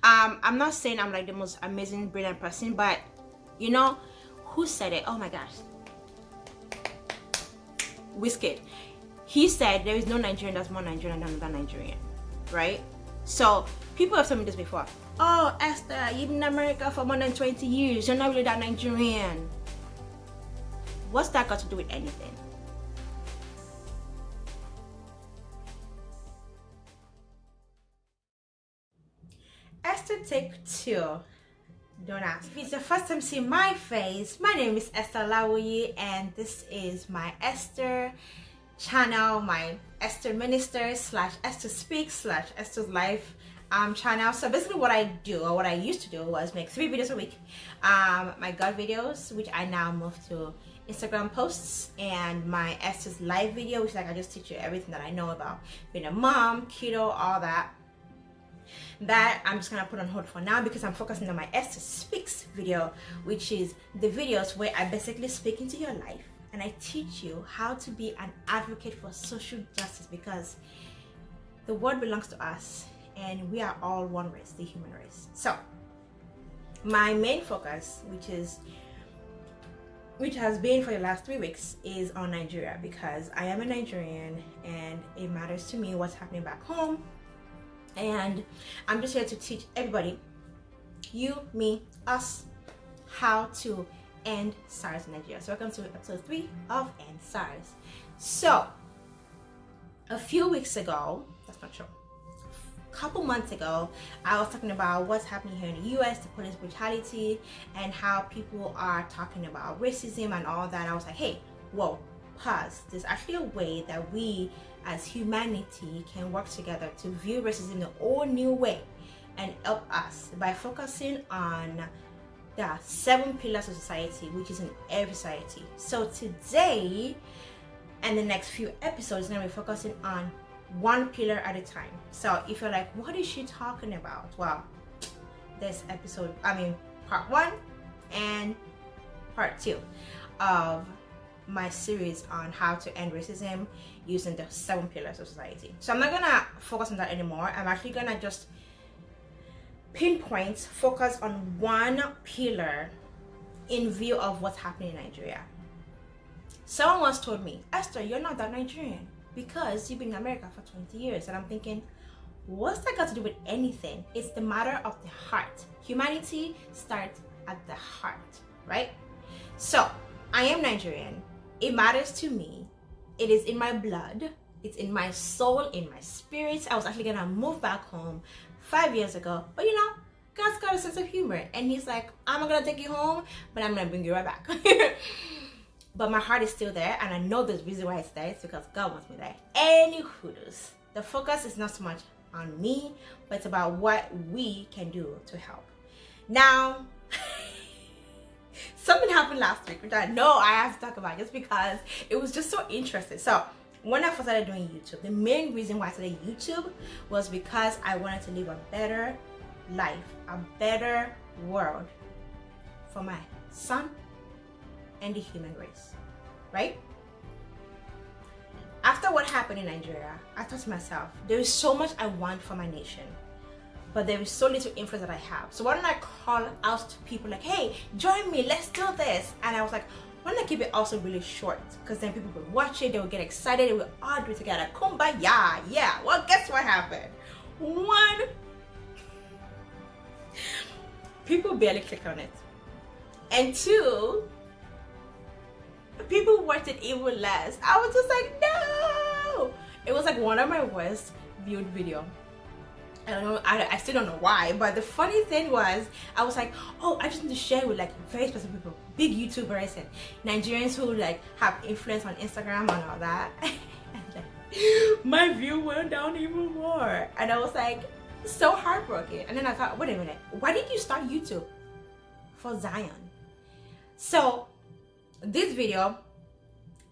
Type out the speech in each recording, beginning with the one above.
I'm not saying I'm like the most amazing, brilliant person, but you know who said it? Oh my gosh, Whiskey. He said there is no Nigerian that's more Nigerian than another Nigerian, right? So people have told me this before. Oh, Esther, you've been in America for more than 20 years. You're not really that Nigerian. What's that got to do with anything? Esther take 2. Don't ask. If it's the first time seeing my face, my name is Esther Lawoye, and this is my Esther channel, my Esther Minister / Esther Speaks / Esther's Life channel. So basically what I do, or what I used to do, was make 3 videos a week. My God videos, which I now moved to Instagram posts, and my Esther's Live video, which is like I just teach you everything that I know about being a mom, keto, all that. That I'm just gonna put on hold for now because I'm focusing on my Esther Speaks video, which is the videos where I basically speak into your life and I teach you how to be an advocate for social justice, because the world belongs to us and we are all one race, the human race. So my main focus, which has been for the last 3 weeks, is on Nigeria, because I am a Nigerian and it matters to me what's happening back home. And I'm just here to teach everybody, you, me, us, how to end Sars in Nigeria. So welcome to episode 3 of End Sars. So a few weeks ago, that's not true, a couple months ago, I was talking about what's happening here in the US, the police brutality, and how people are talking about racism and all that. I was like, hey, whoa, pause. There's actually a way that we as humanity can work together to view racism in a whole new way and help us by focusing on the 7 pillars of society, which is in every society. So today and the next few episodes, we're going to be focusing on 1 pillar at a time. So if you're like, what is she talking about? Well, this part 1 and part 2 of my series on how to end racism using the 7 pillars of society. So I'm not gonna focus on that anymore. I'm actually gonna just focus on 1 pillar in view of what's happening in Nigeria. Someone once told me, Esther, you're not that Nigerian because you've been in America for 20 years. And I'm thinking, what's that got to do with anything? It's the matter of the heart. Humanity starts at the heart, right? So I am Nigerian. It matters to me. It is in my blood. It's in my soul, in my spirit. I was actually gonna move back home 5 years ago, but you know, God's got a sense of humor, and He's like, I'm not gonna take you home, but I'm gonna bring you right back. But my heart is still there, and I know there's a reason why it's there. It's because God wants me there. Anywho, the focus is not so much on me, but it's about what we can do to help. Now, something happened last week, which I know I have to talk about just because it was just so interesting. So when I first started doing YouTube, the main reason why I started YouTube was because I wanted to live a better life, a better world for my son and the human race, right? After what happened in Nigeria, I thought to myself, there is so much I want for my nation, but there is so little influence that I have. So why don't I call out to people like, hey, join me, let's do this. And I was like, why don't I keep it also really short? Because then people would watch it, they would get excited, they would all do it together. Kumbaya, yeah. Well, guess what happened? 1, people barely clicked on it. And 2, people watched it even less. I was just like, no! It was like one of my worst viewed video. I don't know, I still don't know why, but the funny thing was, I was like, oh, I just need to share with like very specific people, big YouTubers and Nigerians who like have influence on Instagram and all that. And then my view went down even more, and I was like so heartbroken. And then I thought, wait a minute, why did you start YouTube? For Zion. So this video,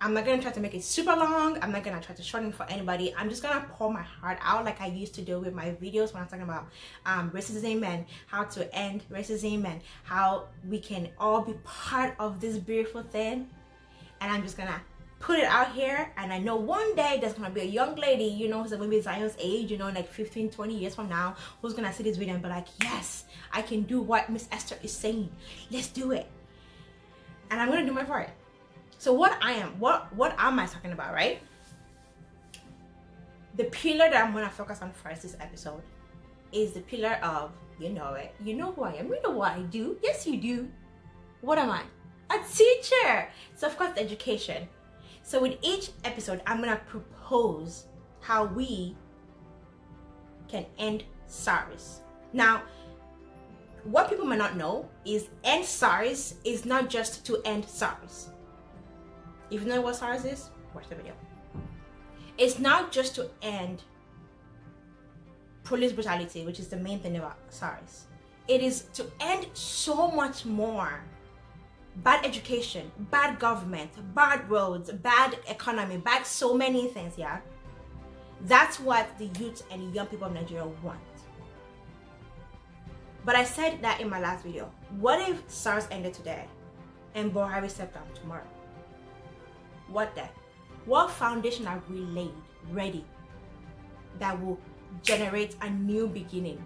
I'm not gonna try to make it super long. I'm not gonna try to shorten it for anybody. I'm just gonna pour my heart out like I used to do with my videos when I'm talking about racism and how to end racism and how we can all be part of this beautiful thing. And I'm just gonna put it out here, and I know one day there's gonna be a young lady, you know, who's maybe Zion's age, you know, like 15, 20 years from now, who's gonna see this video and be like, yes, I can do what Miss Esther is saying. Let's do it. And I'm gonna do my part. So what am I talking about, right? The pillar that I'm gonna focus on first this episode is the pillar of, you know it, you know who I am, you know what I do. Yes, you do. What am I? A teacher. So of course, education. So with each episode, I'm gonna propose how we can end SARS. Now, what people might not know is end SARS is not just to end SARS. If you know what SARS is, watch the video. It's not just to end police brutality, which is the main thing about SARS. It is to end so much more. Bad education, bad government, bad roads, bad economy, bad so many things, yeah? That's what the youth and young people of Nigeria want. But I said that in my last video. What if SARS ended today and Buhari stepped down tomorrow? What then? What foundation have we laid ready that will generate a new beginning?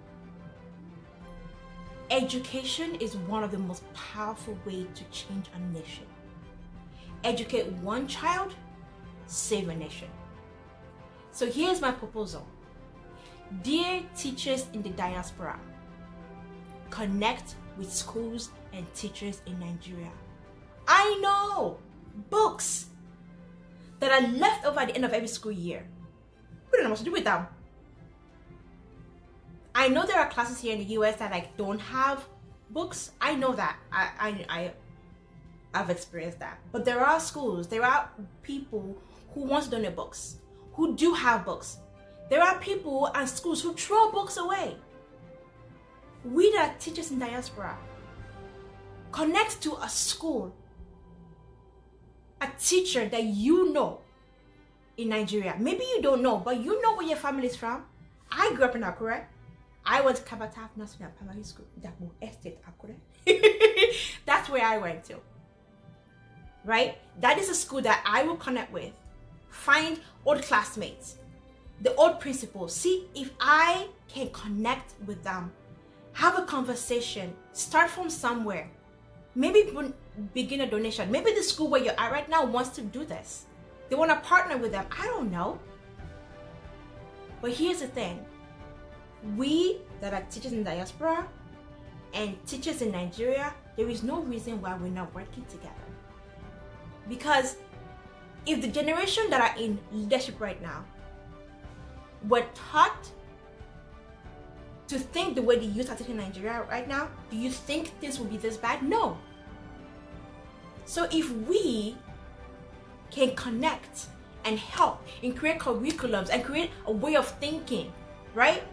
Education is one of the most powerful ways to change a nation. Educate one child, save a nation. So here's my proposal. Dear teachers in the diaspora, connect with schools and teachers in Nigeria. I know books that are left over at the end of every school year. We don't know what to do with them. I know there are classes here in the US that like don't have books. I know that. I've experienced that. But there are schools, there are people who want to donate books, who do have books. There are people and schools who throw books away. We that are teachers in diaspora, connect to a school, a teacher that you know in Nigeria. Maybe you don't know, but you know where your family is from. I grew up in Akure. I went to Kabataf National Primary School, Dabo Estate, Akure. That's where I went to. Right? That is a school that I will connect with. Find old classmates, the old principals. See if I can connect with them. Have a conversation. Start from somewhere. Maybe begin a donation. Maybe the school where you're at right now wants to do this. They want to partner with them. I don't know. But here's the thing. We that are teachers in diaspora and teachers in Nigeria, there is no reason why we're not working together. Because if the generation that are in leadership right now were taught to think the way the youth are thinking in Nigeria right now, do you think this will be this bad? No. So if we can connect and help and create curriculums and create a way of thinking, right?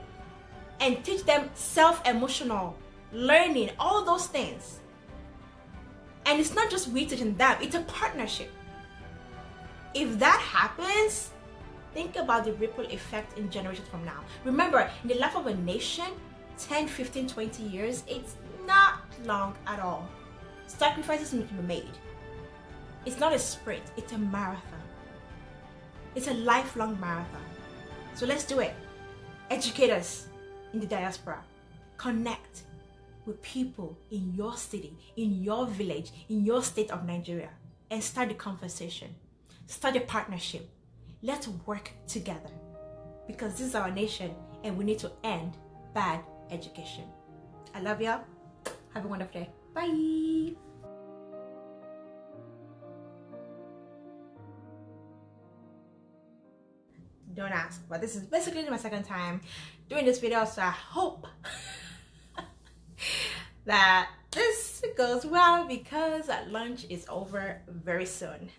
And teach them self-emotional learning, all those things. And it's not just we teaching them, it's a partnership. If that happens, think about the ripple effect in generations from now. Remember, in the life of a nation, 10, 15, 20 years, it's not long at all. Sacrifices need to be made. It's not a sprint, it's a marathon. It's a lifelong marathon. So let's do it. Educate us in the diaspora. Connect with people in your city, in your village, in your state of Nigeria, and start the conversation. Start a partnership. Let's work together, because this is our nation and we need to end bad education. I love y'all. Have a wonderful day. Bye. Don't ask, but this is basically my second time doing this video, so I hope that this goes well, because lunch is over very soon.